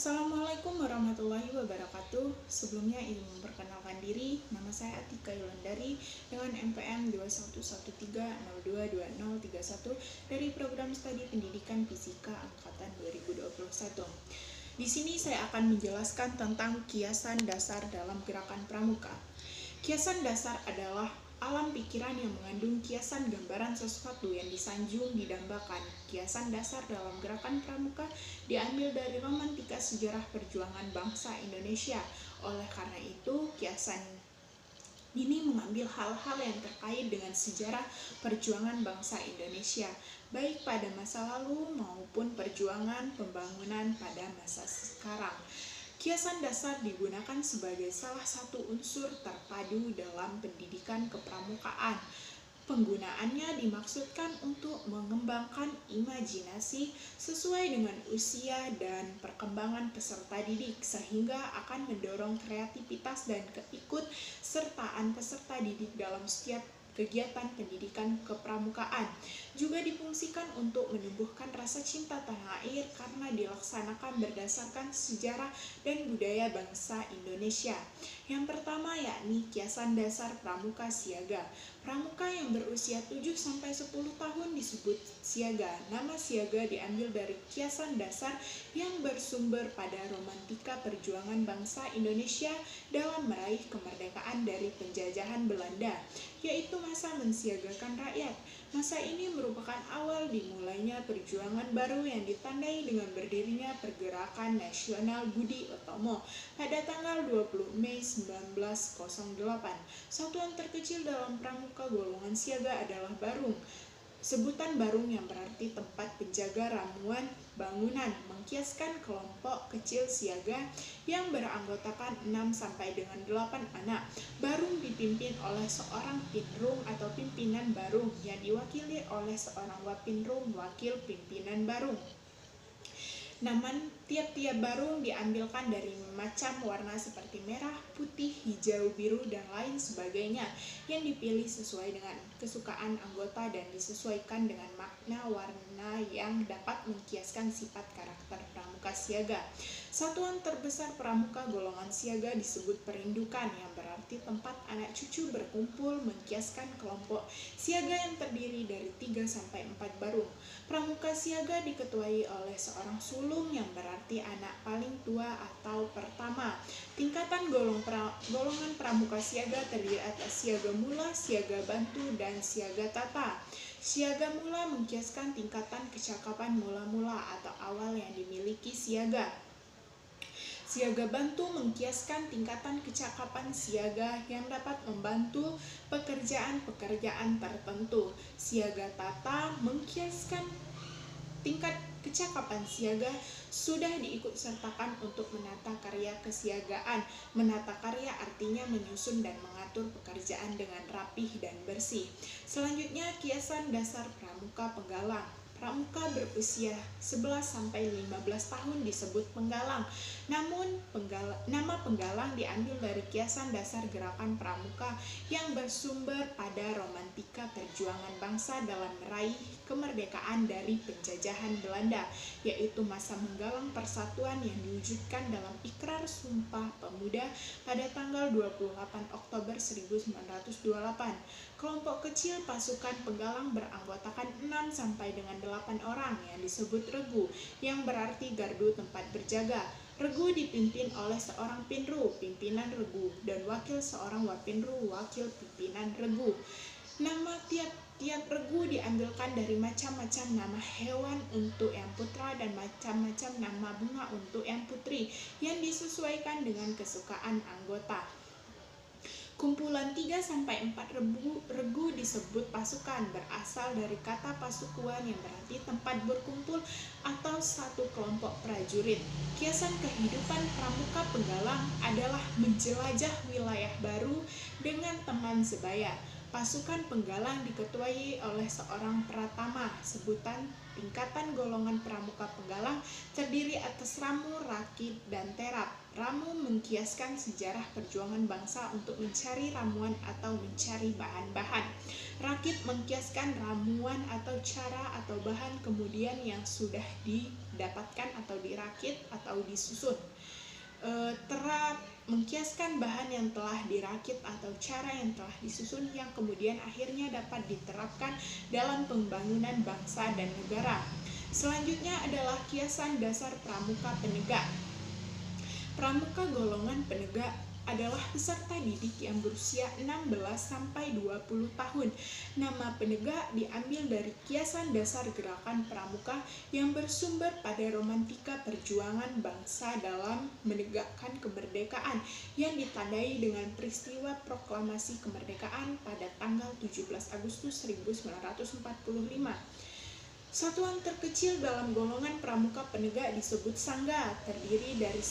Assalamualaikum warahmatullahi wabarakatuh. Sebelumnya ingin memperkenalkan diri, nama saya Atika Yulandari dengan NPM 2113022031 dari program studi pendidikan fisika angkatan 2021. Di sini saya akan menjelaskan tentang kiasan dasar dalam gerakan pramuka. Kiasan dasar adalah alam pikiran yang mengandung kiasan gambaran sesuatu yang disanjung didambakan. Kiasan dasar dalam gerakan pramuka diambil dari romantika sejarah perjuangan bangsa Indonesia. Oleh karena itu, kiasan ini mengambil hal-hal yang terkait dengan sejarah perjuangan bangsa Indonesia, baik pada masa lalu maupun perjuangan pembangunan pada masa sekarang. Kiasan dasar digunakan sebagai salah satu unsur terpadu dalam pendidikan kepramukaan. Penggunaannya dimaksudkan untuk mengembangkan imajinasi sesuai dengan usia dan perkembangan peserta didik, sehingga akan mendorong kreativitas dan keikutsertaan peserta didik dalam setiap kegiatan pendidikan kepramukaan. Juga difungsikan untuk menumbuhkan rasa cinta tanah air karena dilaksanakan berdasarkan sejarah dan budaya bangsa Indonesia. Yang pertama yakni kiasan dasar pramuka siaga. Pramuka yang berusia 7-10 tahun disebut siaga. Nama siaga diambil dari kiasan dasar yang bersumber pada romantika perjuangan bangsa Indonesia dalam meraih kemerdekaan dari penjajahan Belanda, yaitu masa mensiagakan rakyat. Masa ini merupakan awal dimulainya perjuangan baru yang ditandai dengan berdirinya Pergerakan Nasional Budi Utomo pada tanggal 20 Mei 1908. Satuan terkecil dalam pramuka golongan siaga adalah barung. Sebutan barung yang berarti tempat penjaga ramuan bangunan, mengkiaskan kelompok kecil siaga yang beranggotakan 6-8 anak. Barung dipimpin oleh seorang pinrung atau pimpinan barung yang diwakili oleh seorang wapinrung, wakil pimpinan barung. Nama tiap-tiap barung diambilkan dari macam warna seperti merah, putih, hijau, biru, dan lain sebagainya yang dipilih sesuai dengan kesukaan anggota dan disesuaikan dengan makna warna yang dapat mengkiaskan sifat karakter pramuka siaga. Satuan terbesar pramuka golongan siaga disebut perindukan, yang berarti tempat anak cucu berkumpul, mengkiaskan kelompok siaga yang terdiri dari 3-4 barung. Pramuka siaga diketuai oleh seorang sulung yang berarti anak paling tua atau pertama. Tingkatan golongan pramuka siaga terdiri atas siaga mula, siaga bantu, dan siaga tata. Siaga mula mengkiaskan tingkatan kecakapan mula-mula atau awal yang dimiliki siaga. Siaga bantu mengkiaskan tingkatan kecakapan siaga yang dapat membantu pekerjaan-pekerjaan tertentu. Siaga tata mengkiaskan tingkat kecakapan siaga sudah diikutsertakan untuk menata karya kesiagaan. Menata karya artinya menyusun dan mengatur pekerjaan dengan rapih dan bersih. Selanjutnya, kiasan dasar pramuka penggalang. Pramuka berusia 11-15 tahun disebut penggalang. Namun, nama penggalang diambil dari kiasan dasar gerakan pramuka yang bersumber pada romantika perjuangan bangsa dalam meraih kemerdekaan dari penjajahan Belanda, yaitu masa menggalang persatuan yang diwujudkan dalam Ikrar Sumpah Pemuda pada tanggal 28 Oktober 1928. Kelompok kecil pasukan penggalang beranggotakan 6-8 orang yang disebut regu, yang berarti gardu tempat berjaga. Regu dipimpin oleh seorang pinru, pimpinan regu, dan wakil seorang wapinru, wakil pimpinan regu. Nama tiap-tiap regu diambilkan dari macam-macam nama hewan untuk yang putra dan macam-macam nama bunga untuk yang putri yang disesuaikan dengan kesukaan anggota. Kumpulan 3-4 regu disebut pasukan, berasal dari kata pasukuan yang berarti tempat berkumpul atau satu kelompok prajurit. Kiasan kehidupan pramuka penggalang adalah menjelajah wilayah baru dengan teman sebaya. Pasukan penggalang diketuai oleh seorang pratama. Sebutan tingkatan golongan pramuka penggalang terdiri atas ramu, rakit, dan terap. Ramu mengkiaskan sejarah perjuangan bangsa untuk mencari ramuan atau mencari bahan-bahan. Rakit mengkiaskan ramuan atau cara atau bahan kemudian yang sudah didapatkan atau dirakit atau disusun. Mengkiaskan bahan yang telah dirakit atau cara yang telah disusun yang kemudian akhirnya dapat diterapkan dalam pembangunan bangsa dan negara. Selanjutnya adalah kiasan dasar pramuka penegak. Pramuka golongan penegak adalah peserta didik yang berusia 16 sampai 20 tahun. Nama penegak diambil dari kiasan dasar gerakan pramuka yang bersumber pada romantika perjuangan bangsa dalam menegakkan kemerdekaan yang ditandai dengan peristiwa proklamasi kemerdekaan pada tanggal 17 Agustus 1945. Satuan terkecil dalam golongan pramuka penegak disebut sangga, terdiri dari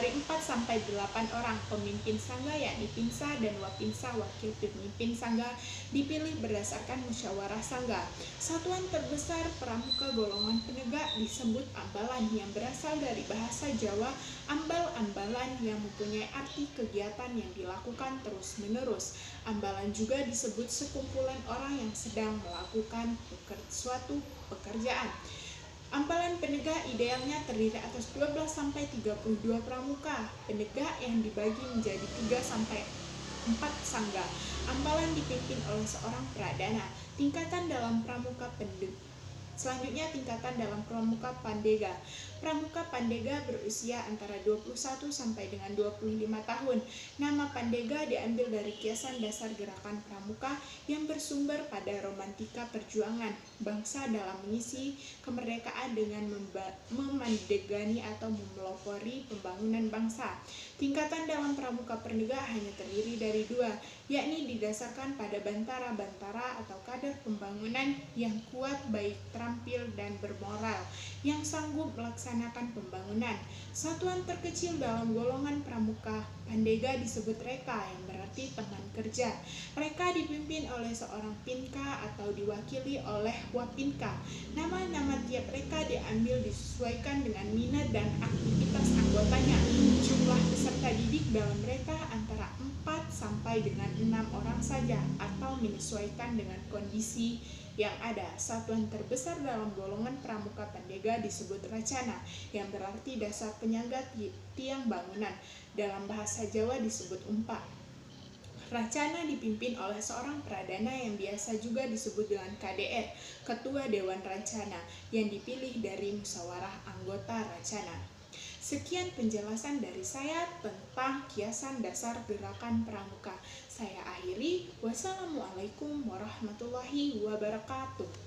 4 sampai 8 orang. Pemimpin sangga yakni pinsa dan wapinsa, wakil pemimpin sangga, dipilih berdasarkan musyawarah sangga. Satuan terbesar pramuka golongan penegak disebut ambalan yang berasal dari bahasa Jawa ambal-ambalan yang mempunyai arti kegiatan yang dilakukan terus-menerus. Ambalan juga disebut sekumpulan orang yang sedang melakukan suatu pekerjaan. Ambalan penegak idealnya terdiri atas 12 sampai 32 pramuka penegak yang dibagi menjadi 3 sampai 4 sangga. Ambalan dipimpin oleh seorang pradana. Tingkatan dalam pramuka Selanjutnya tingkatan dalam pramuka pandega. Pramuka pandega berusia antara 21 sampai dengan 25 tahun. Nama pandega diambil dari kiasan dasar gerakan pramuka yang bersumber pada romantika perjuangan bangsa dalam mengisi kemerdekaan dengan memandegani atau memelopori pembangunan bangsa. Tingkatan dalam pramuka penegak hanya terdiri dari 2, yakni didasarkan pada bantara-bantara atau kader pembangunan yang kuat baik terampil dan bermoral, yang sanggup melaksanakan pembangunan. Satuan terkecil dalam golongan pramuka pandega disebut reka, yang berarti teman kerja. Reka dipimpin oleh seorang pinka atau diwakili oleh wapinka. Nama-nama tiap reka diambil disesuaikan dengan minat dan aktivitas anggotanya. Jumlah peserta didik dalam reka antara 4 sampai dengan 6 orang saja atau menyesuaikan dengan kondisi yang ada. Satuan terbesar dalam golongan pramuka pandega disebut racana, yang berarti dasar penyangga tiang bangunan. Dalam bahasa Jawa disebut umpa. Racana dipimpin oleh seorang pradana yang biasa juga disebut dengan KDR, Ketua Dewan Racana, yang dipilih dari musyawarah anggota Racana. Sekian penjelasan dari saya tentang kiasan dasar gerakan pramuka. Saya akhiri. Wassalamualaikum warahmatullahi wabarakatuh.